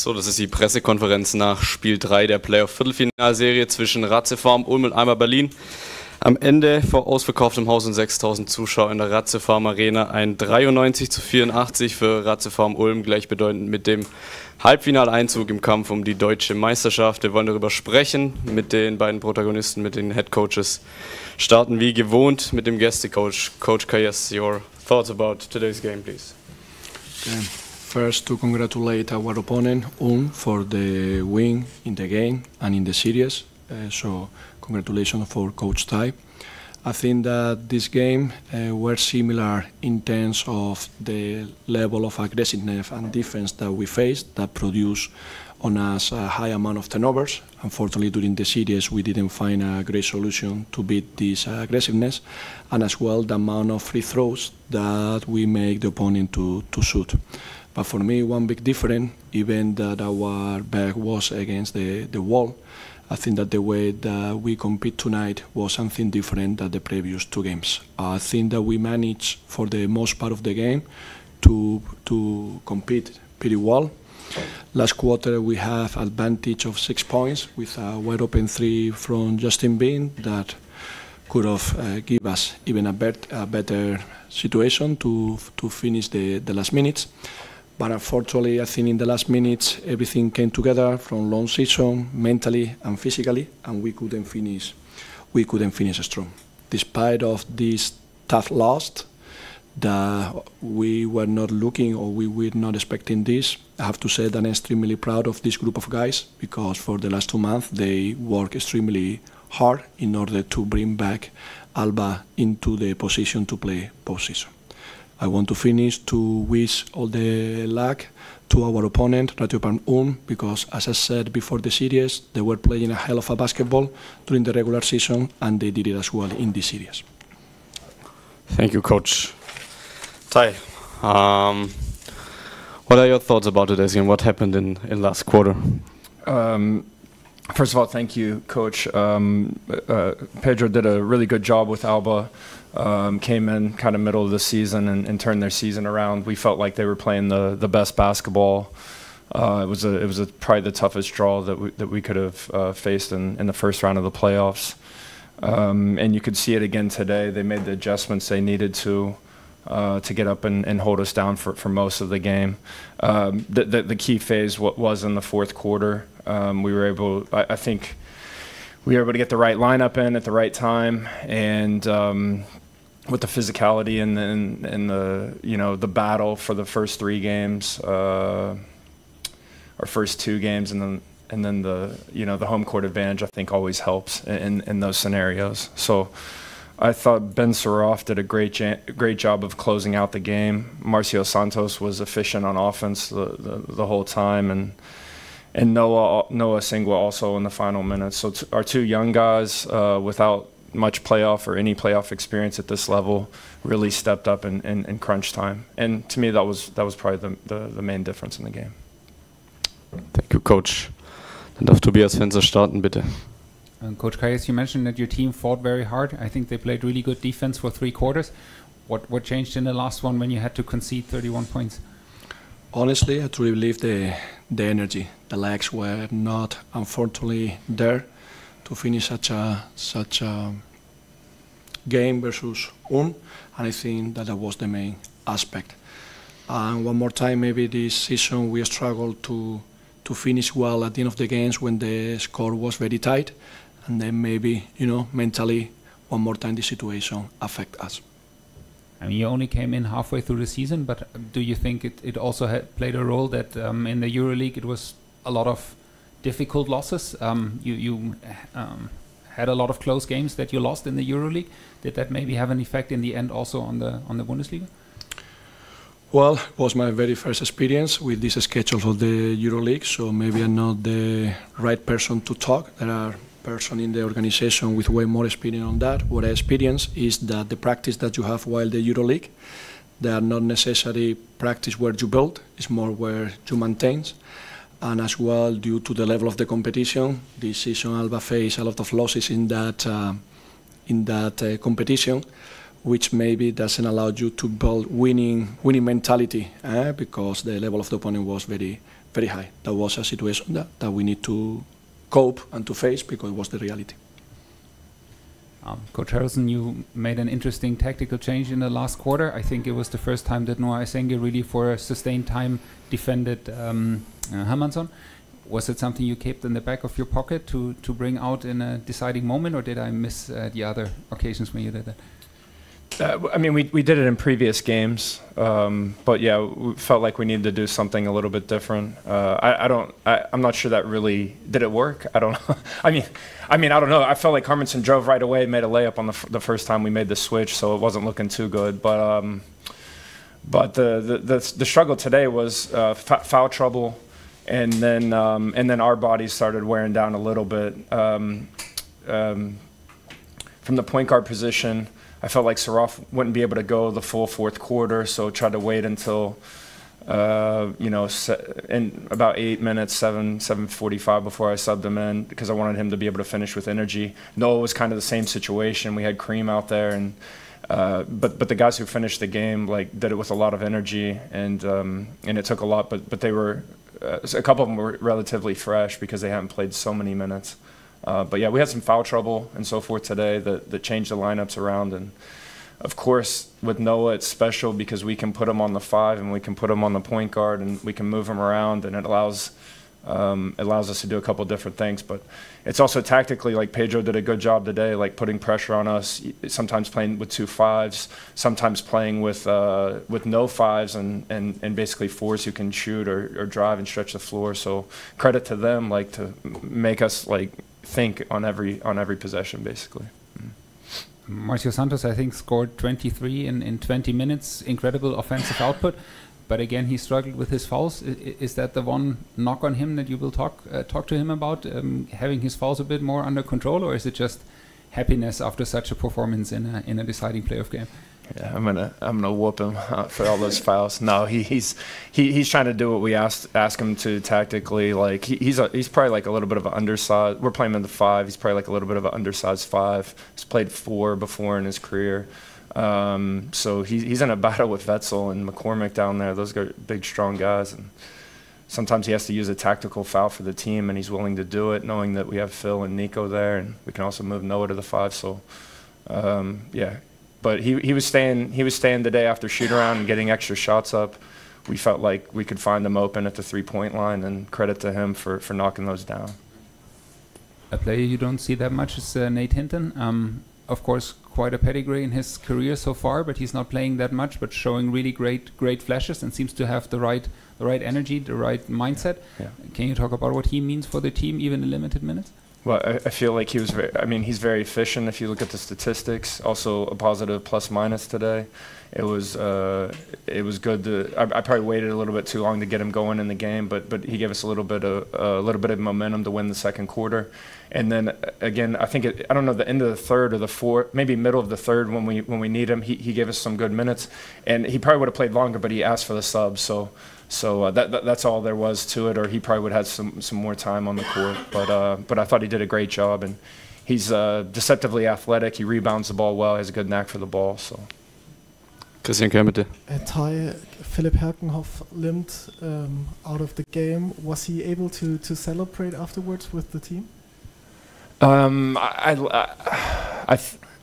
So, das ist die Pressekonferenz nach Spiel 3 der Playoff-Viertelfinalserie zwischen ratiopharm, Ulm und Einfach Berlin. Am Ende vor ausverkauftem Haus und 6000 Zuschauer in der ratiopharm Arena ein 93:84 für ratiopharm Ulm, gleichbedeutend mit dem Halbfinaleinzug im Kampf um die deutsche Meisterschaft. Wir wollen darüber sprechen mit den beiden Protagonisten, mit den Headcoaches. Starten wie gewohnt mit dem Gästecoach. Coach Kayes, your thoughts about today's game, please. First, to congratulate our opponent, Ulm, for the win in the game and in the series. So, congratulations for Coach Ty. I think that this game were similar in terms of the level of aggressiveness and defense that we faced that produced on us a high amount of turnovers. Unfortunately, during the series, we didn't find a great solution to beat this aggressiveness, and as well the amount of free throws that we make the opponent to shoot. But for me, one big difference, even that our back was against the wall, I think that the way that we compete tonight was something different than the previous two games. I think that we managed, for the most part of the game, to compete pretty well. Last quarter, we have advantage of 6 points with a wide open three from Justin Bean that could have given us even a better situation to finish the last minutes. But unfortunately, I think in the last minutes, everything came together from long season, mentally and physically, and we couldn't finish strong. Despite of this tough loss, that we were not looking or we were not expecting this, I have to say that I'm extremely proud of this group of guys, because for the last 2 months, they worked extremely hard in order to bring back ALBA into the position to play postseason. I want to finish to wish all the luck to our opponent, ratiopharm Ulm, because as I said before the series, they were playing a hell of a basketball during the regular season, and they did it as well in this series. Thank you, Coach. Ty, what are your thoughts about today's game? What happened in last quarter? First of all, thank you, Coach. Pedro did a really good job with ALBA. Came in kind of middle of the season and turned their season around. We felt like they were playing the best basketball. It was probably the toughest draw that we could have faced in the first round of the playoffs. And you could see it again today. They made the adjustments they needed to get up and hold us down for most of the game. The key phase was in the fourth quarter. We were able, I think, we were able to get the right lineup in at the right time, and with the physicality and the the battle for the first 3 games, or first 2 games, and then the home court advantage, I think, always helps in those scenarios. So I thought Ben Soroff did a great job of closing out the game. Marcio Santos was efficient on offense the whole time, and Noah Singwa also in the final minutes. So our 2 young guys, without much playoff or any playoff experience at this level, really stepped up in crunch time. And to me, that was probably the main difference in the game. Thank you, Coach. Dann darf Tobias Fenster starten, bitte. Coach Kayes, you mentioned that your team fought very hard. I think they played really good defense for 3 quarters. What changed in the last one when you had to concede 31 points? Honestly, I truly believe the energy. The legs were not, unfortunately, there to finish such a game versus Ulm, and I think that was the main aspect. And one more time, maybe this season we struggled to finish well at the end of the games when the score was very tight, and then maybe, mentally, one more time the situation affect us. I mean, you only came in halfway through the season, but do you think it also played a role that in the EuroLeague it was a lot of difficult losses? You had a lot of close games that you lost in the EuroLeague. Did that maybe have an effect in the end also on the Bundesliga? Well, it was my very first experience with this schedule of the EuroLeague, so maybe I'm not the right person to talk. There are person in the organization with way more experience on that. What I experience is that the practice that you have while the EuroLeague, they are not necessarily practice where you build, it's more where you maintain. And as well, due to the level of the competition, this season ALBA faced a lot of losses in that competition, which maybe doesn't allow you to build winning mentality, because the level of the opponent was very, very high. That was a situation that we need to cope and to face because it was the reality. Coach Harrelson, you made an interesting tactical change in the last quarter. I think it was the first time that Noah Esenge really for a sustained time defended Hermansson. Was it something you kept in the back of your pocket to bring out in a deciding moment, or did I miss the other occasions when you did that? I mean, we did it in previous games, but yeah, we felt like we needed to do something a little bit different. I'm not sure that really did it work. I don't know. I mean, I don't know. I felt like Hermansson drove right away, made a layup on the first time we made the switch, so it wasn't looking too good. But the struggle today was foul trouble, and then our bodies started wearing down a little bit. From the point guard position, I felt like Saraf wouldn't be able to go the full fourth quarter, so tried to wait until, in about 8 minutes, 7:45 before I subbed him in, because I wanted him to be able to finish with energy. Noah was kind of the same situation. We had Cream out there, and but the guys who finished the game did it with a lot of energy, and it took a lot. But they were a couple of them were relatively fresh because they hadn't played so many minutes. But yeah, we had some foul trouble and so forth today that changed the lineups around. And of course, with Noah, it's special because we can put him on the 5 and we can put him on the point guard and we can move him around, and it allows us to do a couple different things. But it's also tactically, like Pedro did a good job today, like putting pressure on us, sometimes playing with 2 5s, sometimes playing with no 5s and basically 4s who can shoot or drive and stretch the floor. So credit to them, to make us think on every possession, basically. Marcio Santos, I think, scored 23 in 20 minutes. Incredible offensive output, but again, he struggled with his fouls. Is that the one knock on him that you will talk to him about, having his fouls a bit more under control, or is it just happiness after such a performance in a deciding playoff game? Yeah, I'm gonna whoop him for all those fouls. No, he's trying to do what we ask him to tactically. He's probably a little bit of an undersized. We're playing him in the 5. He's probably a little bit of an undersized 5. He's played 4 before in his career. So he's in a battle with Wetzel and McCormick down there. Those are big, strong guys, and sometimes he has to use a tactical foul for the team, and he's willing to do it, knowing that we have Phil and Nico there, and we can also move Noah to the 5. So yeah. But he was staying today after shoot around and getting extra shots up. We felt like we could find them open at the 3-point line, and credit to him for knocking those down. A player you don't see that much is Nate Hinton. Of course, quite a pedigree in his career so far, but he's not playing that much, but showing really great flashes and seems to have the right energy, the right mindset. Yeah. Can you talk about what he means for the team, even in limited minutes? Well, I feel like he's very efficient if you look at the statistics. Also a positive plus-minus today. It was good. I probably waited a little bit too long to get him going in the game, but he gave us a little bit of momentum to win the second quarter. And then again, I think I don't know, the end of the third or the fourth, maybe middle of the third when we need him, he gave us some good minutes, and he probably would have played longer, but he asked for the sub, so that's all there was to it, or he probably would have had some more time on the court. But I thought he did a great job, and he's deceptively athletic. He rebounds the ball well. He has a good knack for the ball. So. Christian Kern, bitte. Ty, Philipp Herkenhoff limped out of the game. Was he able to celebrate afterwards with the team? I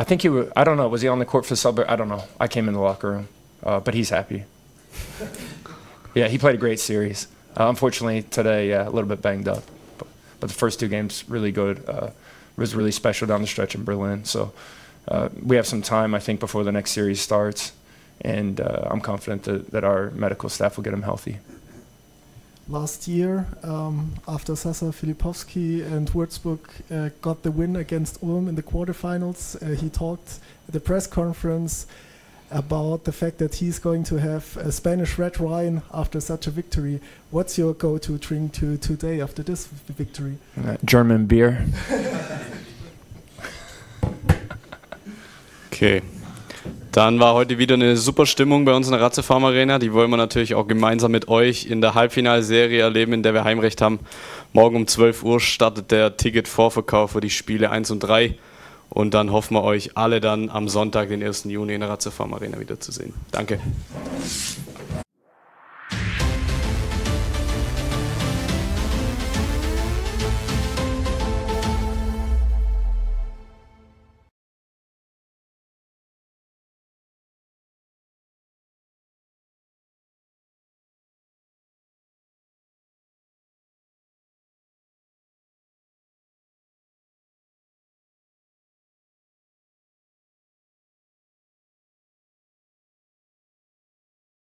think he was. I don't know. Was he on the court for celebration? I don't know. I came in the locker room, but he's happy. Yeah, he played a great series. Unfortunately, today, a little bit banged up. But the first 2 games, really good. Was really special down the stretch in Berlin. So we have some time, I think, before the next series starts. And I'm confident that our medical staff will get him healthy. Last year, after Sasa Filipovski and Würzburg got the win against Ulm in the quarterfinals, he talked at the press conference about the fact that he's going to have a Spanish red wine after such a victory. What's your go-to drink today after this victory? German beer. Okay. Dann war heute wieder eine super Stimmung bei uns in der ratiopharm Arena. Die wollen wir natürlich auch gemeinsam mit euch in der Halbfinalserie erleben, in der wir Heimrecht haben. Morgen um 12 Uhr startet der Ticket-Vorverkauf für die Spiele 1 und 3. Und dann hoffen wir euch alle dann am Sonntag, den 1. Juni in der ratiopharm Arena wiederzusehen. Danke.